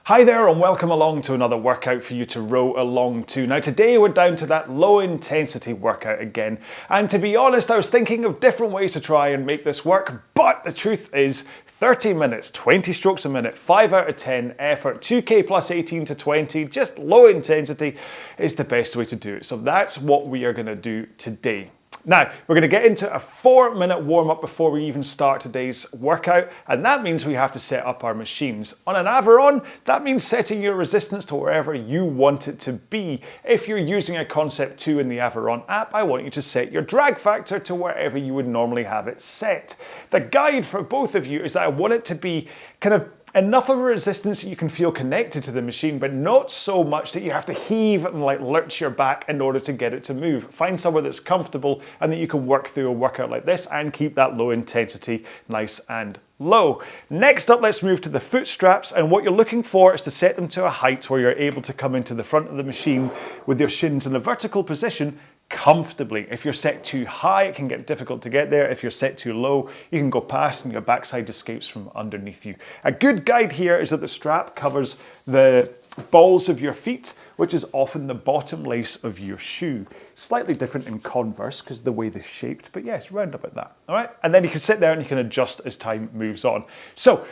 Hi there and welcome along to another workout for you to row along to. Now today we're down to that low intensity workout again, and to be honest I was thinking of different ways to try and make this work, but the truth is 30 minutes, 20 strokes a minute, 5 out of 10 effort, 2k plus 18 to 20, just low intensity is the best way to do it. So that's what we are going to do today. Now, we're going to get into a 4-minute warm-up before we even start today's workout, and that means we have to set up our machines. On an RowAlong, that means setting your resistance to wherever you want it to be. If you're using a Concept 2 in the RowAlong app, I want you to set your drag factor to wherever you would normally have it set. The guide for both of you is that I want it to be kind of enough of a resistance that you can feel connected to the machine, but not so much that you have to heave and lurch your back in order to get it to move. Find somewhere that's comfortable and that you can work through a workout like this and keep that low intensity nice and low. Next up, let's move to the foot straps, and what you're looking for is to set them to a height where you're able to come into the front of the machine with your shins in a vertical position comfortably. If you're set too high, it can get difficult to get there. If you're set too low, you can go past and your backside escapes from underneath you. A good guide here is that the strap covers the balls of your feet, which is often the bottom lace of your shoe. Slightly different in Converse because of the way they're shaped, but yes, round about that. All right, and then you can sit there and you can adjust as time moves on. So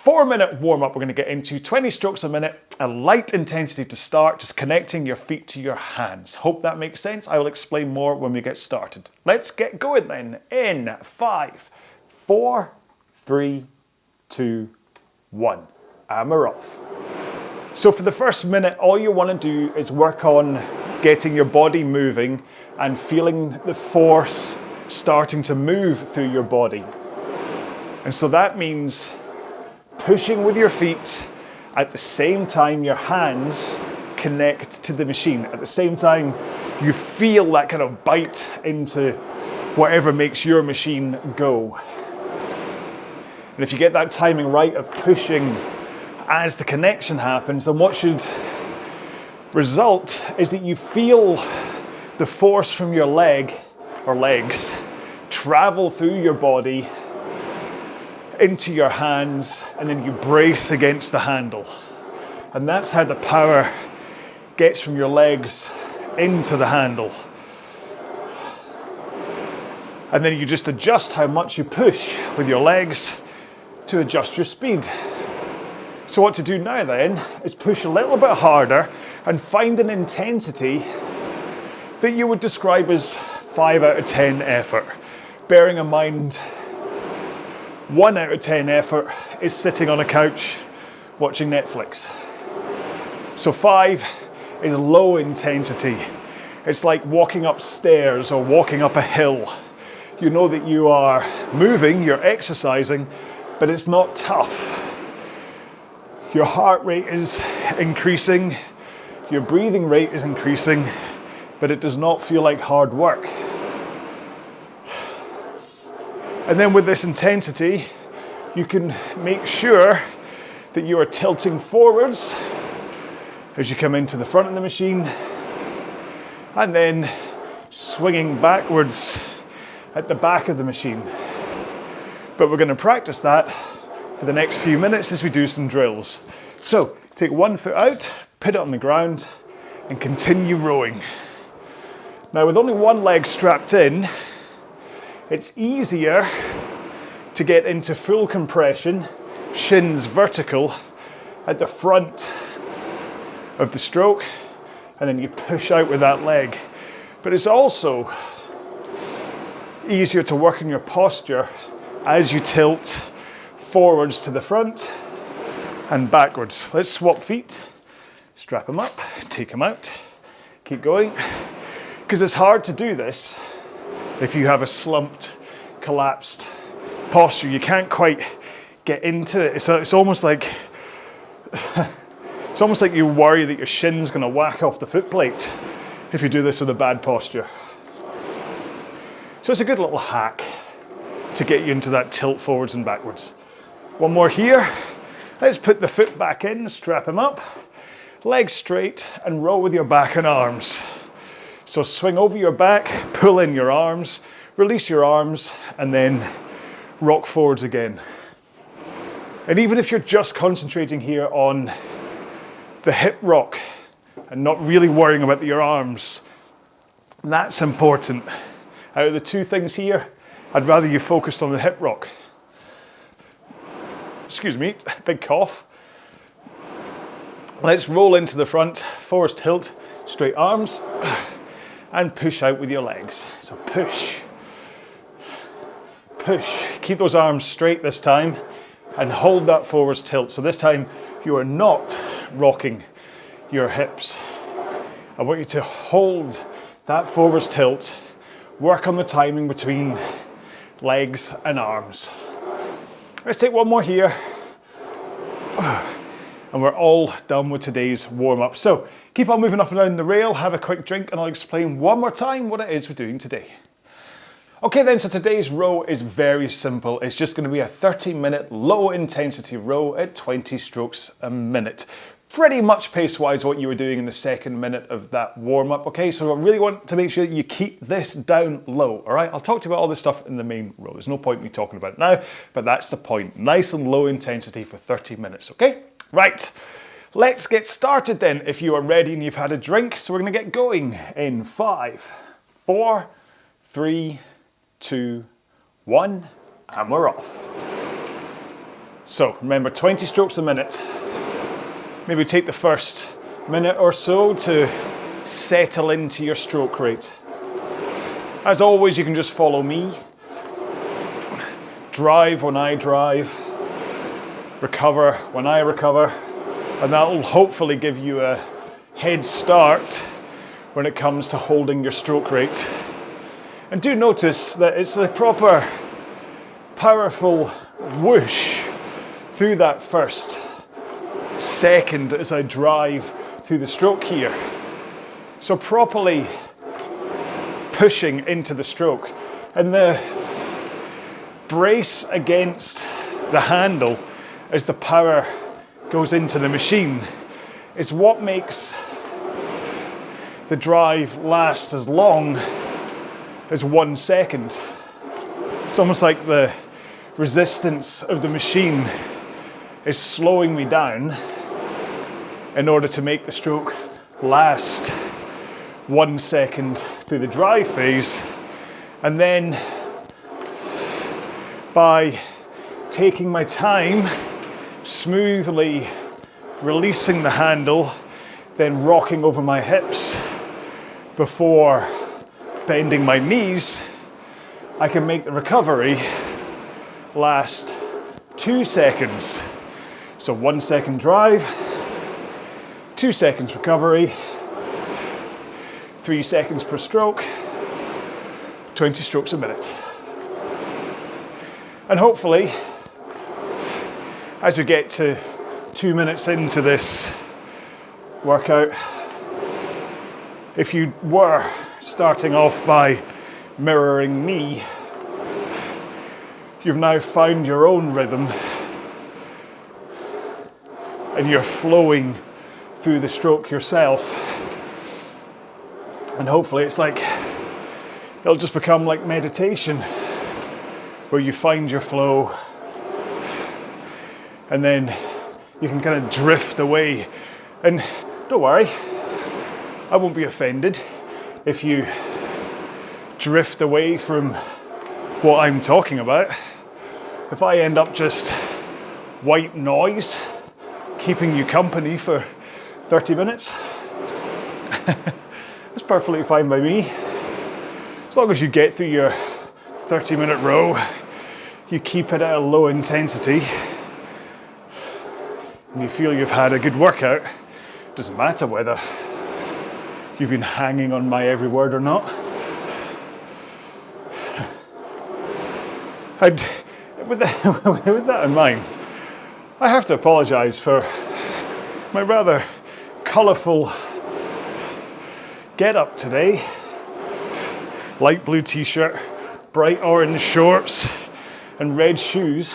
4-minute warm-up we're going to get into, 20 strokes a minute, a light intensity to start, just connecting your feet to your hands. Hope that makes sense. I will explain more when we get started. Let's get going then in 5, 4, 3, 2, 1. And we're off. So for the first minute, all you want to do is work on getting your body moving and feeling the force starting to move through your body. And so that means pushing with your feet at the same time your hands connect to the machine. At the same time you feel that kind of bite into whatever makes your machine go. And if you get that timing right of pushing as the connection happens, then what should result is that you feel the force from your leg or legs travel through your body into your hands, and then you brace against the handle. And that's how the power gets from your legs into the handle. And then you just adjust how much you push with your legs to adjust your speed. So what to do now then is push a little bit harder and find an intensity that you would describe as 5 out of 10 effort. Bearing in mind 1 out of 10 effort is sitting on a couch watching Netflix. So 5 is low intensity. It's like walking upstairs or walking up a hill. You know that you are moving, you're exercising, but it's not tough. Your heart rate is increasing, your breathing rate is increasing, but it does not feel like hard work. And then with this intensity, you can make sure that you are tilting forwards as you come into the front of the machine, and then swinging backwards at the back of the machine. But we're going to practice that for the next few minutes as we do some drills. So take one foot out, put it on the ground, and continue rowing. Now with only one leg strapped in, it's easier to get into full compression, shins vertical, at the front of the stroke, and then you push out with that leg. But it's also easier to work on your posture as you tilt forwards to the front and backwards. Let's swap feet, strap them up, take them out, keep going, because it's hard to do this if you have a slumped, collapsed posture. You can't quite get into it. It's almost like you worry that your shin's going to whack off the foot plate if you do this with a bad posture. So it's a good little hack to get you into that tilt forwards and backwards. One more here. Let's put the foot back in, strap him up, legs straight, and roll with your back and arms. So swing over your back, pull in your arms, release your arms, and then rock forwards again. And even if you're just concentrating here on the hip rock and not really worrying about your arms. And that's important. Out of the two things here, I'd rather you focused on the hip rock. Excuse me, big cough. Let's roll into the front, forward tilt, straight arms, and push out with your legs. So push, push. Keep those arms straight this time and hold that forward tilt. So this time you are not rocking your hips. I want you to hold that forward tilt, work on the timing between legs and arms. Let's take one more here. And we're all done with today's warm-up. So keep on moving up and down the rail, have a quick drink, and I'll explain one more time what it is we're doing today. Okay then, so today's row is very simple. It's just going to be a 30-minute low-intensity row at 20 strokes a minute. Pretty much pace-wise what you were doing in the second minute of that warm-up, okay? So I really want to make sure that you keep this down low, all right? I'll talk to you about all this stuff in the main row. There's no point in me talking about it now, but that's the point. Nice and low intensity for 30 minutes, okay? Right, let's get started then if you are ready and you've had a drink. So we're gonna get going in 5, 4, 3, 2, 1, and we're off. So remember, 20 strokes a minute. Maybe take the first minute or so to settle into your stroke rate. As always, you can just follow me. Drive when I drive. Recover when I recover. And that will hopefully give you a head start when it comes to holding your stroke rate. And do notice that it's the proper, powerful whoosh through that first second as I drive through the stroke here. So properly pushing into the stroke. And the brace against the handle as the power goes into the machine is what makes the drive last as long as 1 second. It's almost like the resistance of the machine is slowing me down in order to make the stroke last 1 second through the drive phase. And then by taking my time, smoothly releasing the handle, then rocking over my hips before bending my knees, I can make the recovery last 2 seconds. So 1 second drive, 2 seconds recovery, 3 seconds per stroke, 20 strokes a minute. And hopefully, as we get to 2 minutes into this workout, if you were starting off by mirroring me, you've now found your own rhythm and you're flowing through the stroke yourself. And hopefully it's like, it'll just become like meditation, where you find your flow and then you can kind of drift away. And don't worry, I won't be offended if you drift away from what I'm talking about. If I end up just white noise, keeping you company for 30 minutes, that's perfectly fine by me. As long as you get through your 30-minute row, you keep it at a low intensity, and you feel you've had a good workout. It doesn't matter whether you've been hanging on my every word or not. And with that in mind, I have to apologise for my rather colourful get-up today. Light blue t-shirt, bright orange shorts, and red shoes.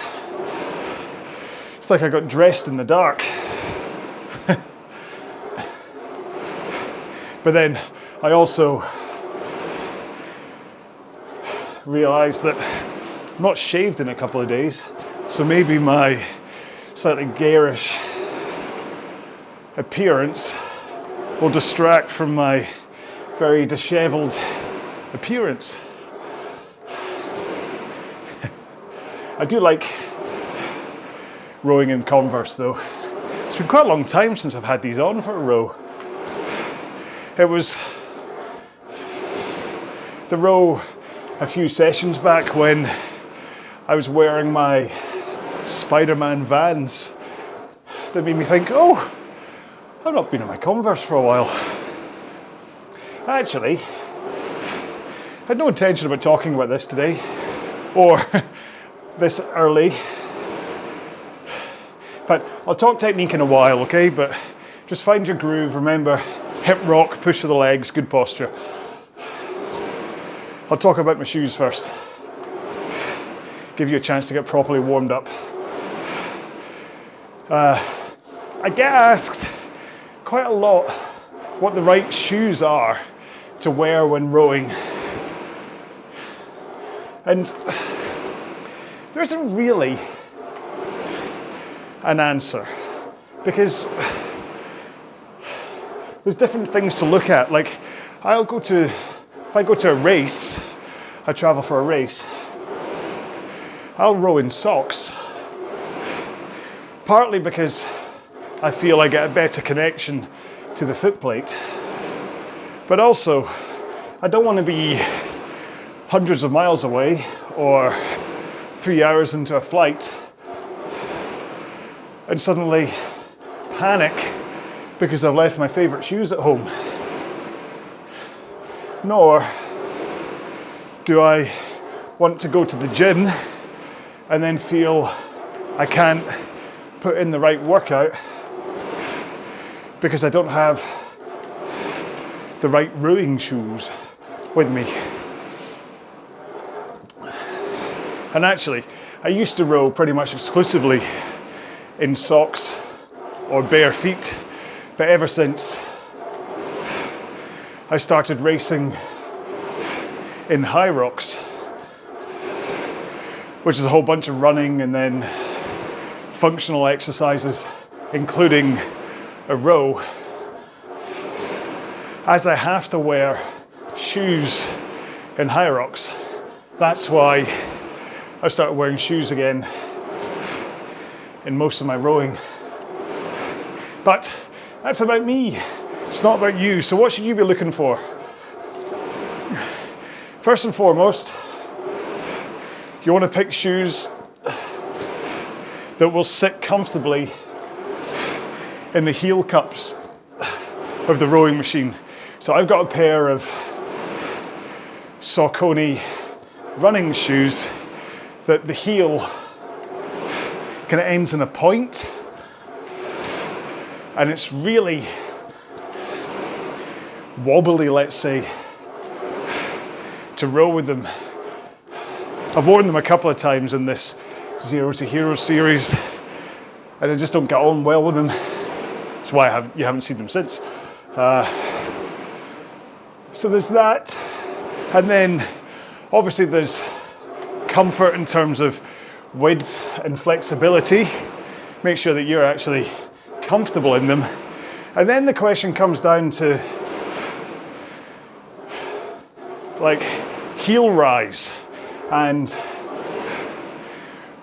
It's like I got dressed in the dark. But then I also realised that I'm not shaved in a couple of days, so maybe my slightly garish appearance will distract from my very dishevelled appearance. I do like rowing in Converse though. It's been quite a long time since I've had these on for a row. It was the row a few sessions back when I was wearing my Spider-Man Vans that made me think, oh, I've not been in my Converse for a while. Actually, I had no intention about talking about this today, or this early. In fact, I'll talk technique in a while, okay? But just find your groove, remember, hip rock, push to the legs, good posture. I'll talk about my shoes first. Give you a chance to get properly warmed up. I get asked quite a lot what the right shoes are to wear when rowing. And there isn't really an answer, because there's different things to look at. Like, if I go to a race, I travel for a race, I'll row in socks, partly because I feel I get a better connection to the foot plate, but also I don't want to be hundreds of miles away or 3 hours into a flight and suddenly panic because I've left my favourite shoes at home. Nor do I want to go to the gym and then feel I can't put in the right workout because I don't have the right rowing shoes with me. And actually, I used to row pretty much exclusively in socks or bare feet, but ever since I started racing in high rocks, which is a whole bunch of running and then functional exercises, including a row, as I have to wear shoes in high rocks, that's why I started wearing shoes again in most of my rowing. But that's about me, it's not about you. So what should you be looking for? First and foremost, you want to pick shoes that will sit comfortably in the heel cups of the rowing machine. So I've got a pair of Saucony running shoes that the heel kind of ends in a point, and it's really wobbly, let's say, to row with them. I've worn them a couple of times in this Zero to Hero series, and I just don't get on well with them. That's why you haven't seen them since. So there's that, and then obviously there's comfort in terms of width and flexibility. Make sure that you're actually comfortable in them. And then the question comes down to like heel rise and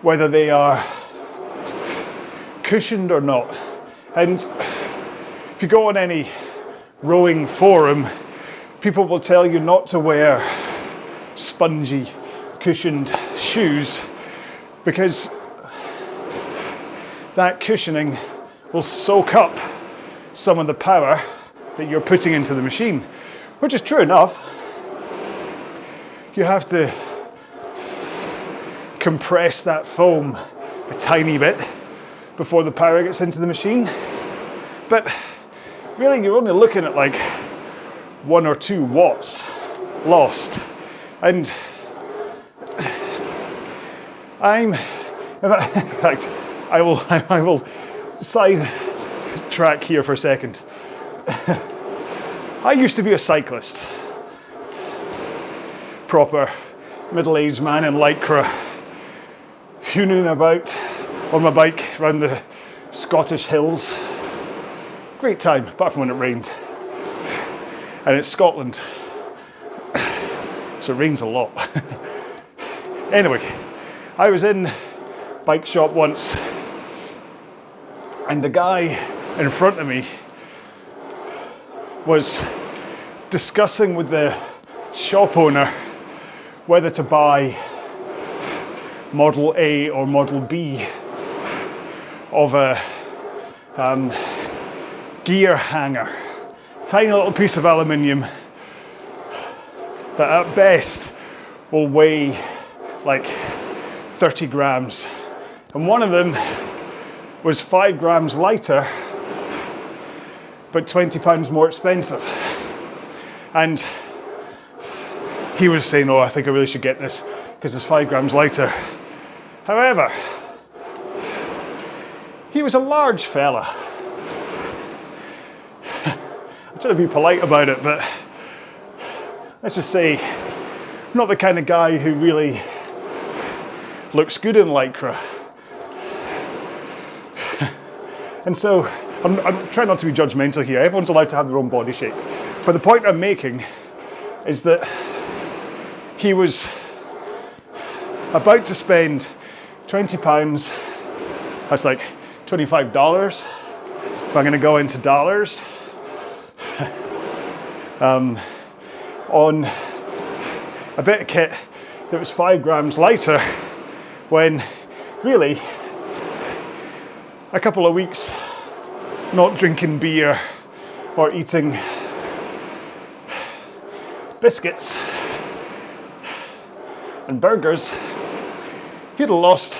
whether they are cushioned or not. And if you go on any rowing forum, people will tell you not to wear spongy, cushioned shoes because that cushioning will soak up some of the power that you're putting into the machine, which is true enough. You have to compress that foam a tiny bit before the power gets into the machine. But really, you're only looking at like 1 or 2 watts lost. And in fact, I will side track here for a second. I used to be a cyclist, proper middle-aged man in lycra, hooning about on my bike around the Scottish hills, great time, apart from when it rained. And it's Scotland, so it rains a lot. Anyway, I was in bike shop once, and the guy in front of me was discussing with the shop owner whether to buy Model A or Model B of a gear hanger. Tiny little piece of aluminium that at best will weigh like 30 grams. And one of them was 5 grams lighter, but £20 more expensive. And he was saying, oh, I think I really should get this because it's 5 grams lighter. However, he was a large fella. I'm trying to be polite about it, but let's just say, not the kind of guy who really looks good in Lycra. And so, I'm trying not to be judgmental here. Everyone's allowed to have their own body shape. But the point I'm making is that he was about to spend £20, that's like $25, if I'm going to go into dollars, on a bit of kit that was 5 grams lighter, when really a couple of weeks not drinking beer or eating biscuits and burgers, he'd have lost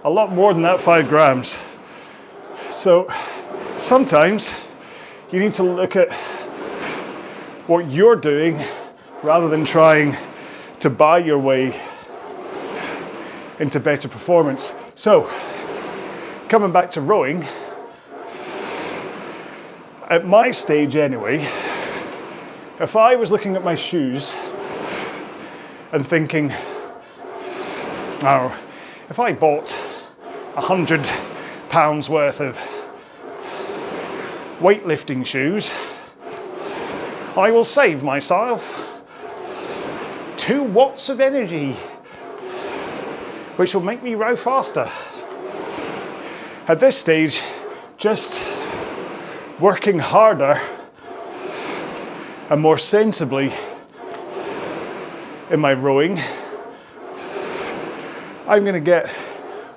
a lot more than that 5 grams. So sometimes you need to look at what you're doing rather than trying to buy your way into better performance. So coming back to rowing, at my stage anyway, if I was looking at my shoes and thinking, oh, if I bought £100 worth of weightlifting shoes, I will save myself 2 watts of energy, which will make me row faster. At this stage, just working harder and more sensibly in my rowing, I'm going to get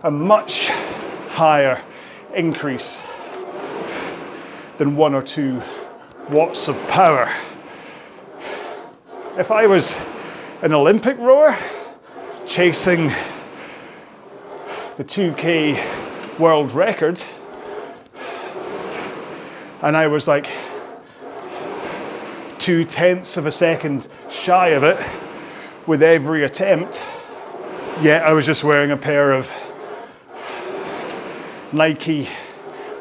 a much higher increase than 1 or 2 watts of power. If I was an Olympic rower chasing the 2K world record, and I was like 0.2 of a second shy of it with every attempt, yet I was just wearing a pair of Nike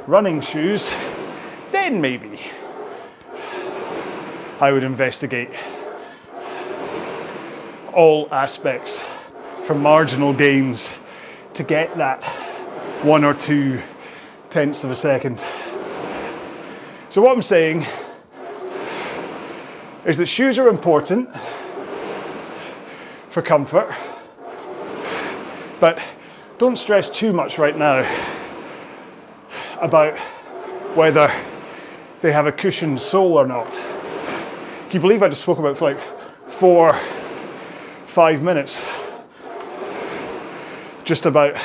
running shoes, then maybe I would investigate all aspects for marginal gains to get that 1 or 0.2 of a second. So what I'm saying is that shoes are important for comfort, but don't stress too much right now about whether they have a cushioned sole or not. Can you believe I just spoke about for like 4-5 minutes just about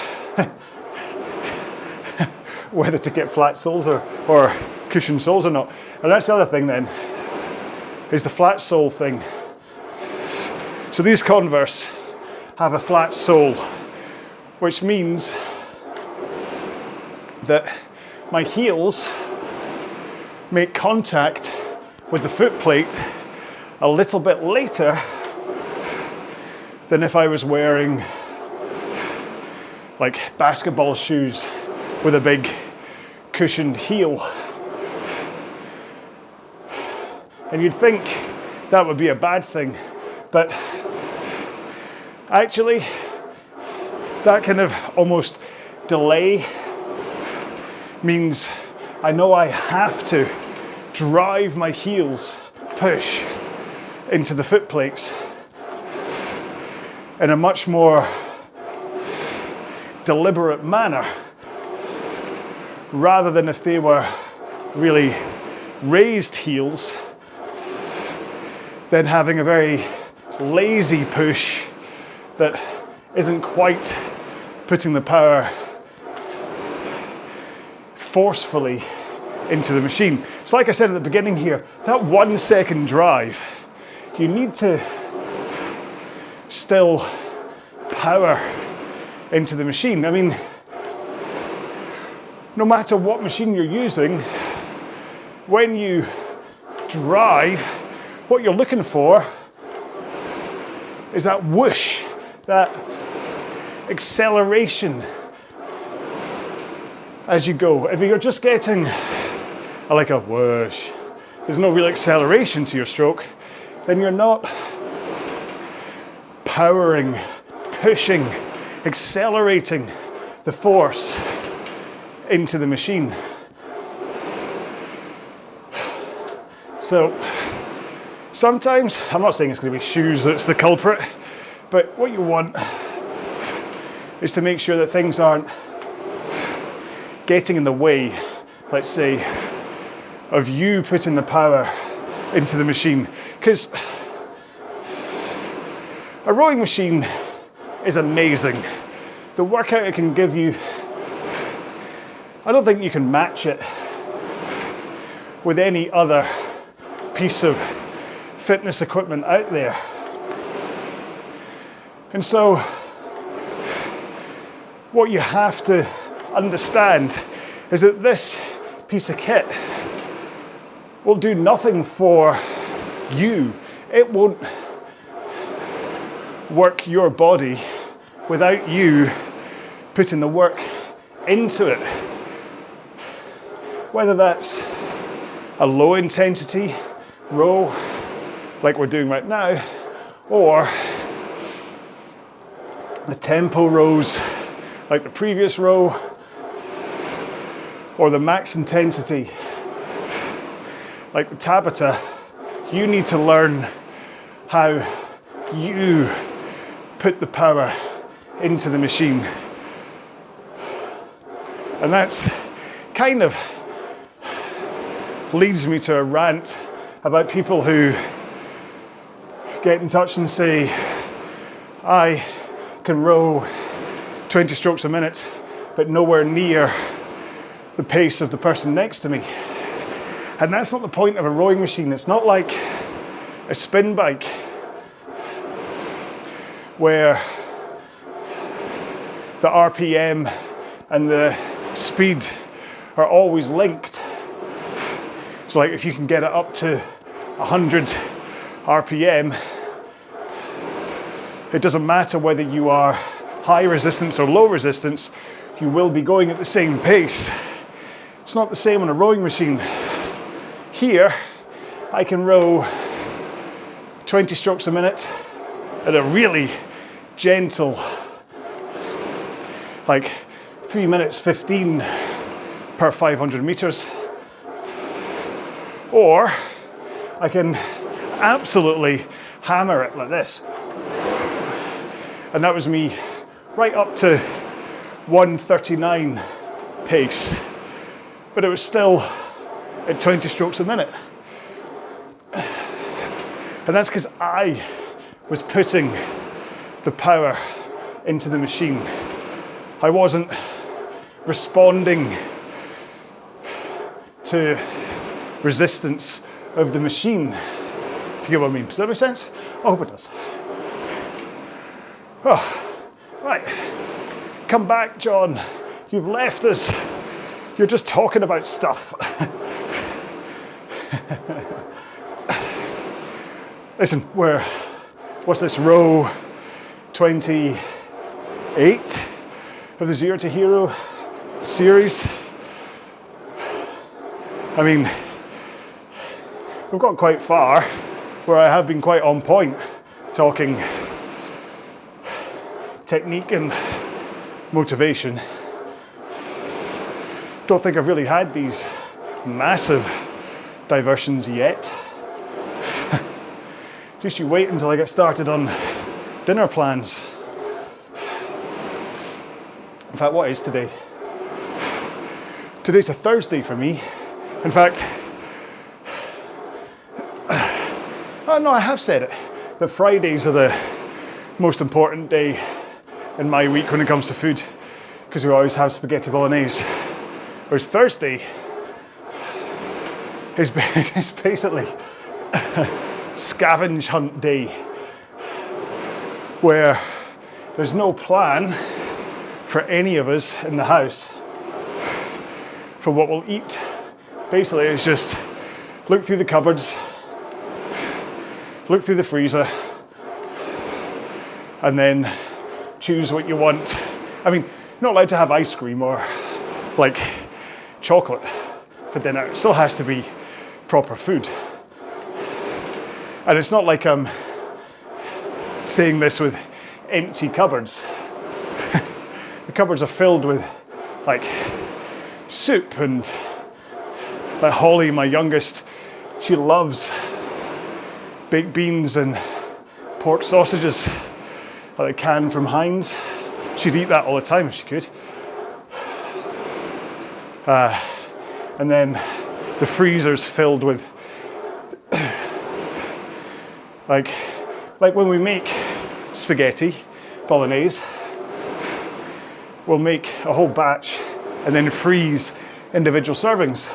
whether to get flat soles or cushioned soles or not. And that's the other thing then, is the flat sole thing. So these Converse have a flat sole, which means that my heels make contact with the foot plate a little bit later than if I was wearing like basketball shoes with a big cushioned heel. And you'd think that would be a bad thing, but actually that kind of almost delay means I know I have to drive my heels, push into the foot plates in a much more deliberate manner, rather than if they were really raised heels, then having a very lazy push that isn't quite putting the power forcefully into the machine. So like I said at the beginning here, that 1 second drive, you need to still power into the machine. I mean, no matter what machine you're using, when you drive, what you're looking for is that whoosh, that acceleration as you go. If you're just getting like a whoosh, there's no real acceleration to your stroke, then you're not powering, pushing, accelerating the force into the machine. So sometimes, I'm not saying it's going to be shoes that's the culprit, but what you want is to make sure that things aren't getting in the way, let's say, of you putting the power into the machine. Because a rowing machine is amazing. The workout it can give you, I don't think you can match it with any other piece of fitness equipment out there. And so what you have to understand is that this piece of kit will do nothing for you. It won't work your body without you putting the work into it. Whether that's a low intensity row like we're doing right now, or the tempo rows like the previous row, or the max intensity like the Tabata, you need to learn how you put the power into the machine. And that's kind of leads me to a rant about people who get in touch and say, I can row 20 strokes a minute, but nowhere near the pace of the person next to me. And that's not the point of a rowing machine. It's not like a spin bike where the RPM and the speed are always linked. So like if you can get it up to 100 RPM, it doesn't matter whether you are high resistance or low resistance, you will be going at the same pace. It's not the same on a rowing machine. Here, I can row 20 strokes a minute at a really gentle, like 3 minutes 15 per 500 meters. Or I can absolutely hammer it like this. And that was me right up to 139 pace. But it was still at 20 strokes a minute. And that's because I was putting the power into the machine. I wasn't responding to resistance of the machine, if you get what I mean. Does that make sense? I hope it does. Oh, right. Come back, John. You've left us. You're just talking about stuff. Listen, what's this, row 28 of the Zero to Hero series? I mean, we've got quite far where I have been quite on point talking technique and motivation. Don't think I've really had these massive diversions yet. Just you wait until I get started on dinner plans. In fact, what is today? Today's a Thursday for me. In fact, oh no, I have said it, that Fridays are the most important day in my week when it comes to food, because we always have spaghetti bolognese. Whereas Thursday is basically scavenge hunt day, where there's no plan for any of us in the house for what we'll eat. Basically, it's just look through the cupboards, look through the freezer, and then choose what you want. I mean, you're not allowed to have ice cream or like chocolate for dinner. It still has to be proper food. And it's not like I'm saying this with empty cupboards. The cupboards are filled with like soup, and like Holly, my youngest, she loves baked beans and pork sausages like a can from Heinz. She'd eat that all the time if she could. And then the freezer's filled with like when we make spaghetti bolognese, we'll make a whole batch and then freeze individual servings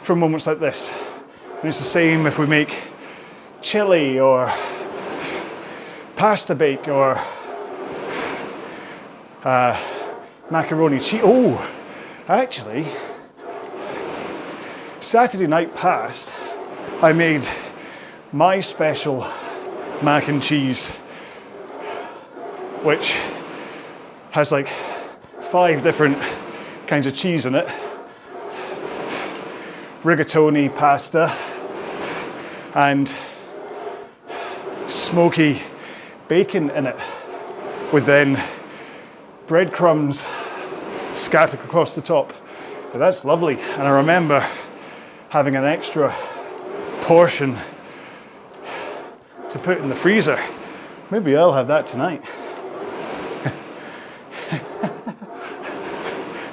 for moments like this. And it's the same if we make chili or pasta bake or macaroni cheese. Oh, actually, Saturday night past, I made my special mac and cheese, which has like 5 different kinds of cheese in it. Rigatoni pasta and smoky bacon in it, with then breadcrumbs scattered across the top. But that's lovely. And I remember having an extra portion to put in the freezer. Maybe I'll have that tonight.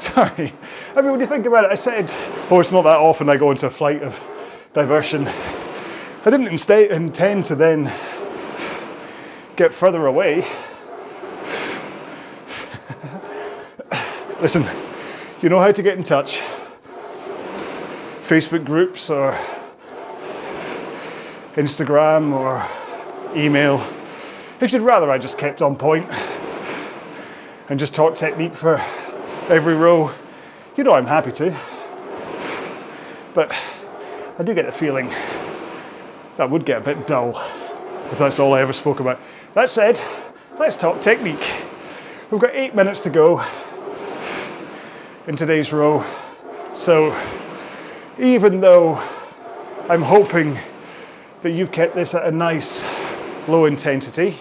Sorry. I mean, when you think about it, I said, oh, it's not that often I go into a flight of diversion. I didn't intend to then get further away. Listen, you know how to get in touch. Facebook groups or Instagram or email. If you'd rather I just kept on point and just taught technique for every row, you know I'm happy to. But I do get the feeling that would get a bit dull if that's all I ever spoke about. That said, let's talk technique. We've got 8 minutes to go in today's row. So even though I'm hoping that you've kept this at a nice low intensity,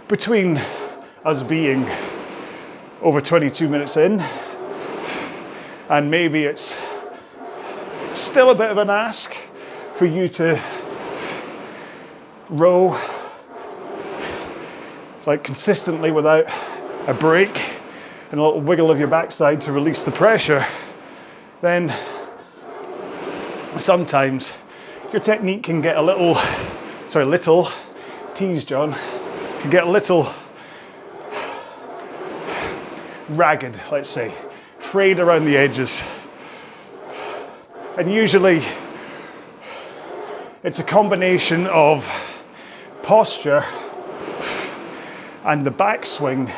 between us being over 22 minutes in, and maybe it's still a bit of an ask for you to row like consistently without a break and a little wiggle of your backside to release the pressure, then sometimes your technique can get a little, tease John, can get a little ragged, let's say, frayed around the edges. And usually it's a combination of posture and the backswing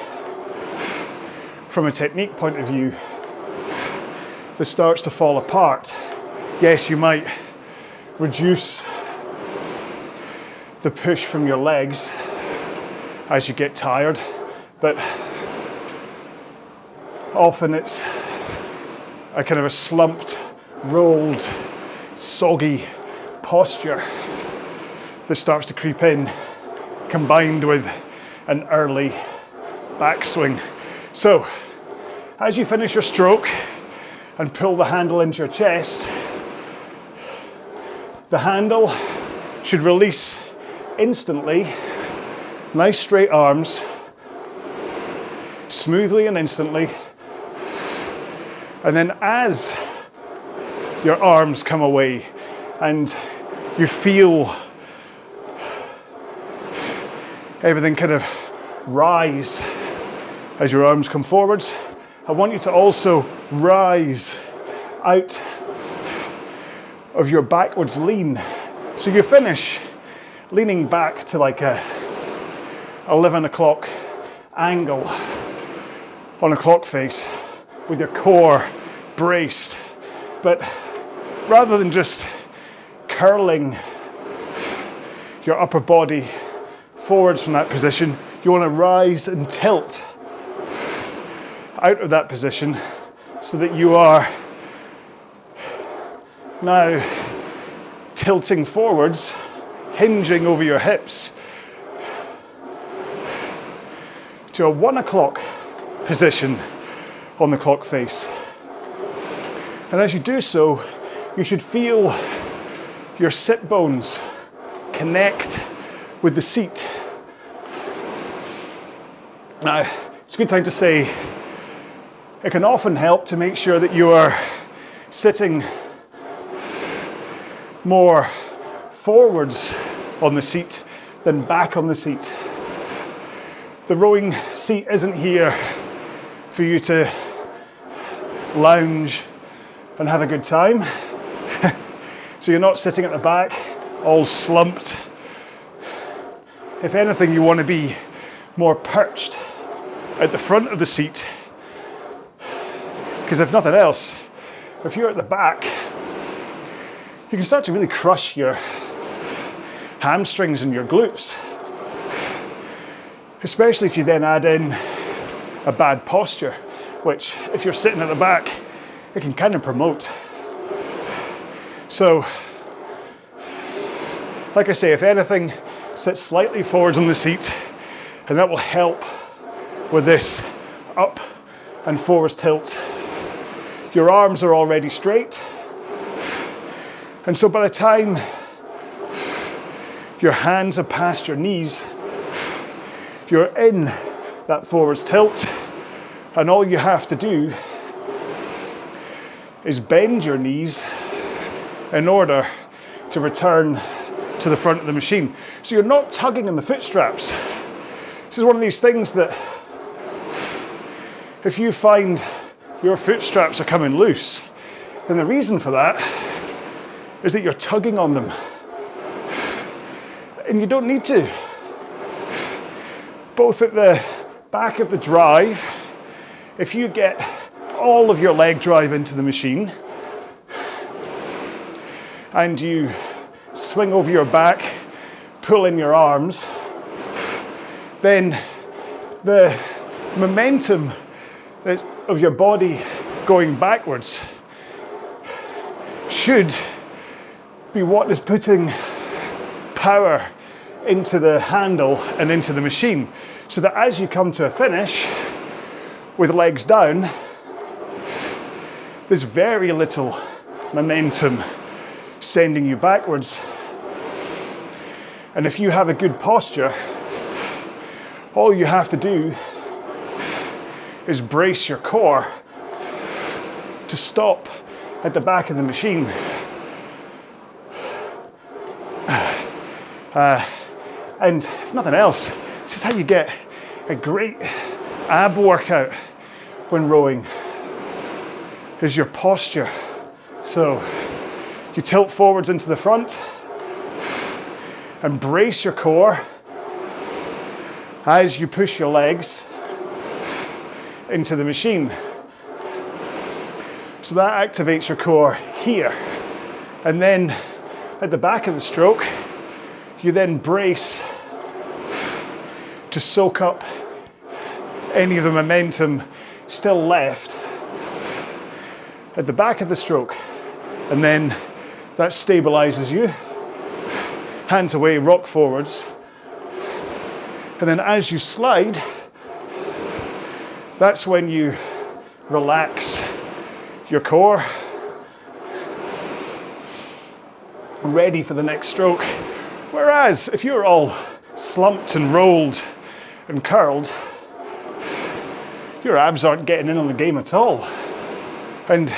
from a technique point of view that starts to fall apart. Yes, you might reduce the push from your legs as you get tired, but often it's a kind of a slumped, rolled, soggy posture that starts to creep in, combined with an early backswing. So, as you finish your stroke, and pull the handle into your chest, the handle should release instantly. Nice straight arms, smoothly and instantly. And then as your arms come away and you feel everything kind of rise as your arms come forwards, I want you to also rise out of your backwards lean. So you finish leaning back to like a 11 o'clock angle on a clock face with your core braced. But rather than just curling your upper body forwards from that position, you want to rise and tilt out of that position so that you are now tilting forwards, hinging over your hips to a 1 o'clock position on the clock face. And as you do so, you should feel your sit bones connect with the seat. Now, it's a good time to say it can often help to make sure that you are sitting more forwards on the seat than back on the seat. The rowing seat isn't here for you to lounge and have a good time. So you're not sitting at the back all slumped. If anything, you want to be more perched at the front of the seat, because if nothing else, if you're at the back, you can start to really crush your hamstrings and your glutes, especially if you then add in a bad posture, which if you're sitting at the back, it can kind of promote. So, like I say, if anything, sit slightly forwards on the seat, and that will help with this up and forwards tilt. Your arms are already straight, and so by the time your hands are past your knees, you're in that forwards tilt, and all you have to do is bend your knees in order to return to the front of the machine. So you're not tugging on the foot straps. This is one of these things that if you find your foot straps are coming loose, then the reason for that is that you're tugging on them. And you don't need to. Both at the back of the drive, if you get all of your leg drive into the machine and you swing over your back, pull in your arms, then the momentum of your body going backwards should be what is putting power into the handle and into the machine, so that as you come to a finish with legs down, there's very little momentum sending you backwards. And if you have a good posture, all you have to do is brace your core to stop at the back of the machine. And if nothing else, this is how you get a great ab workout when rowing, is your posture. So you tilt forwards into the front and brace your core as you push your legs into the machine. So that activates your core here. And then at the back of the stroke, you then brace to soak up any of the momentum still left at the back of the stroke. And then that stabilizes you. Hands away, rock forwards. And then as you slide, that's when you relax your core, ready for the next stroke. Whereas if you're all slumped and rolled and curled, your abs aren't getting in on the game at all. And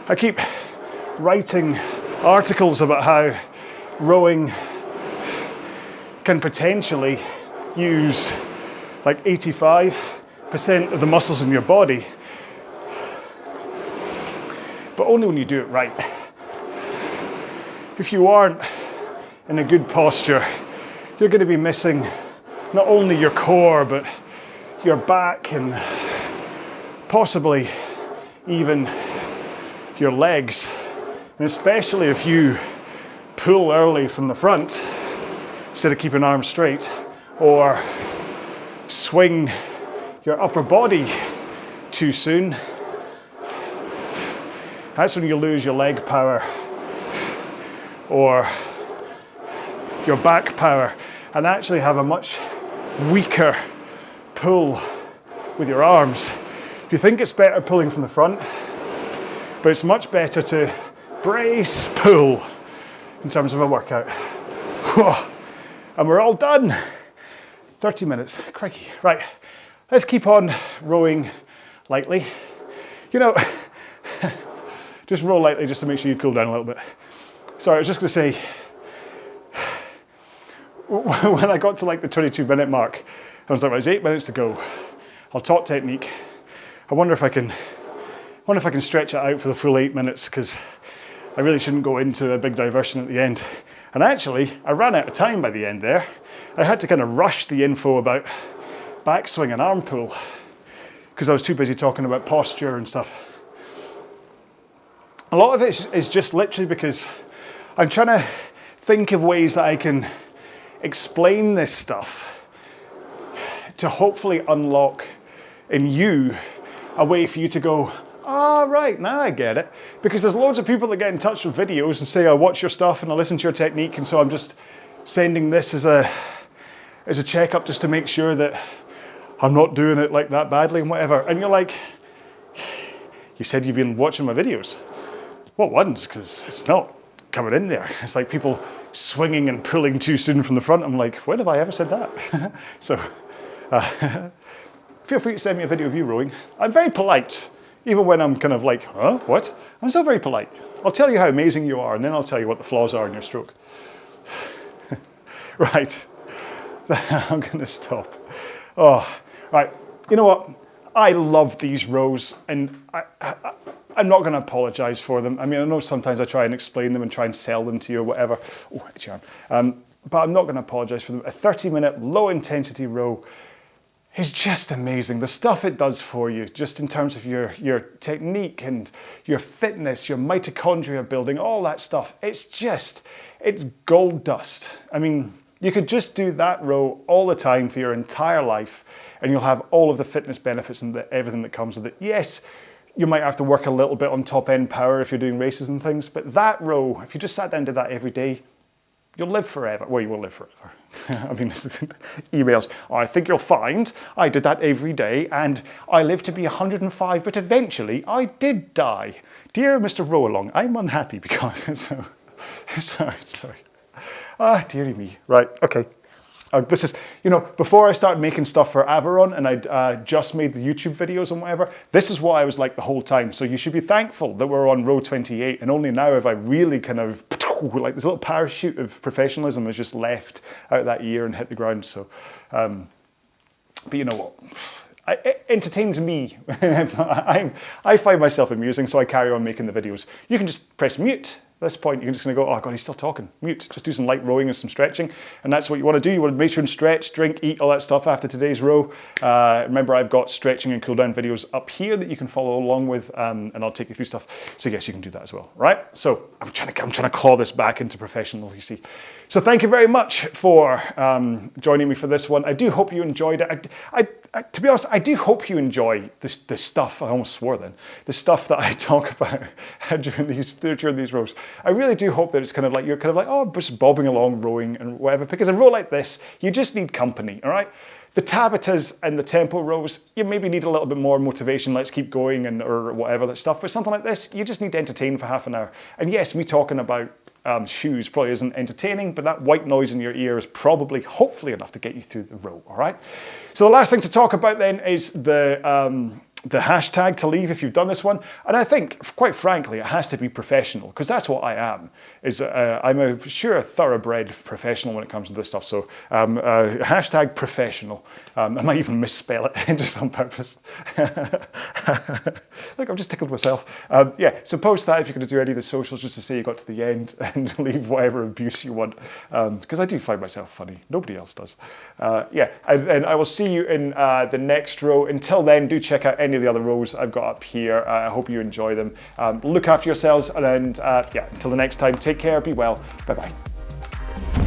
I keep writing articles about how rowing can potentially use like 85% of the muscles in your body, but only when you do it right. If you aren't in a good posture, you're going to be missing not only your core, but your back and possibly even your legs. And especially if you pull early from the front instead of keeping arms straight, or swing your upper body too soon, that's when you lose your leg power or your back power and actually have a much weaker pull with your arms. You think it's better pulling from the front, but it's much better to brace pull in terms of a workout. And we're all done. 30 minutes, crikey. Right, let's keep on rowing lightly. You know, just row lightly just to make sure you cool down a little bit. Sorry, I was just gonna say, when I got to like the 22-minute mark, I was like, there's 8 minutes to go. I'll talk technique. I wonder if I can stretch it out for the full 8 minutes, because I really shouldn't go into a big diversion at the end. And actually, I ran out of time by the end there. I had to kind of rush the info about backswing and arm pull because I was too busy talking about posture and stuff. A lot of it is just literally because I'm trying to think of ways that I can explain this stuff to hopefully unlock in you a way for you to go, right, now I get it. Because there's loads of people that get in touch with videos and say, I watch your stuff and I listen to your technique, and so I'm just sending this as a checkup just to make sure that I'm not doing it like that badly and whatever. And you're like, you said you've been watching my videos. Well, once, because it's not coming in there. It's like people swinging and pulling too soon from the front. I'm like, when have I ever said that? So feel free to send me a video of you rowing. I'm very polite, even when I'm kind of like, huh, what? I'm still very polite. I'll tell you how amazing you are, and then I'll tell you what the flaws are in your stroke. Right, I'm gonna stop. Oh, right, you know what? I love these rows, and I'm not gonna apologize for them. I mean, I know sometimes I try and explain them and try and sell them to you or whatever. Oh, itchy arm. But I'm not gonna apologize for them. A 30-minute low intensity row is just amazing. The stuff it does for you, just in terms of your technique and your fitness, your mitochondria building, all that stuff. It's gold dust. I mean, you could just do that row all the time for your entire life, and you'll have all of the fitness benefits and everything that comes with it. Yes, you might have to work a little bit on top end power if you're doing races and things, but that row, if you just sat down and did that every day, you'll live forever. Well, you will live forever. I mean, emails. I think you'll find I did that every day and I lived to be 105, but eventually I did die. Dear Mr. RowAlong, I'm unhappy because... sorry. Dearie me. Right, okay. This is, you know, before I started making stuff for Averon and I just made the YouTube videos and whatever, this is what I was like the whole time. So you should be thankful that we're on row 28, and only now have I really kind of, like this little parachute of professionalism has just left out that year and hit the ground. So, but you know what? It entertains me. I find myself amusing, so I carry on making the videos. You can just press mute. At this point, you're just going to go, oh God, he's still talking. Mute. Just do some light rowing and some stretching. And that's what you want to do. You want to make sure and stretch, drink, eat, all that stuff after today's row. Remember, I've got stretching and cool down videos up here that you can follow along with, and I'll take you through stuff. So yes, you can do that as well, right? So I'm trying to claw this back into professional, you see. So thank you very much for joining me for this one. I do hope you enjoyed it. To be honest, I do hope you enjoy this stuff. I almost swore then. The stuff that I talk about during these rows. I really do hope that it's kind of like, you're kind of like, oh, just bobbing along, rowing and whatever. Because a row like this, you just need company, all right? The Tabatas and the tempo rows, you maybe need a little bit more motivation, let's keep going, or whatever that stuff. But something like this, you just need to entertain for half an hour. And yes, me talking about shoes probably isn't entertaining, but that white noise in your ear is probably, hopefully, enough to get you through the row, all right? So the last thing to talk about then is the hashtag to leave if you've done this one. And I think, quite frankly, it has to be professional, because that's what I am. I'm a thoroughbred professional when it comes to this stuff. So hashtag professional. I might even misspell it just on purpose. Look, I'm just tickled myself. Yeah, so post that if you're going to do any of the socials, just to say you got to the end, and leave whatever abuse you want, because I do find myself funny. Nobody else does. Yeah, and I will see you in the next row. Until then, do check out any of the other rows I've got up here. I hope you enjoy them. Look after yourselves, and yeah, until the next time, take care, be well, bye-bye.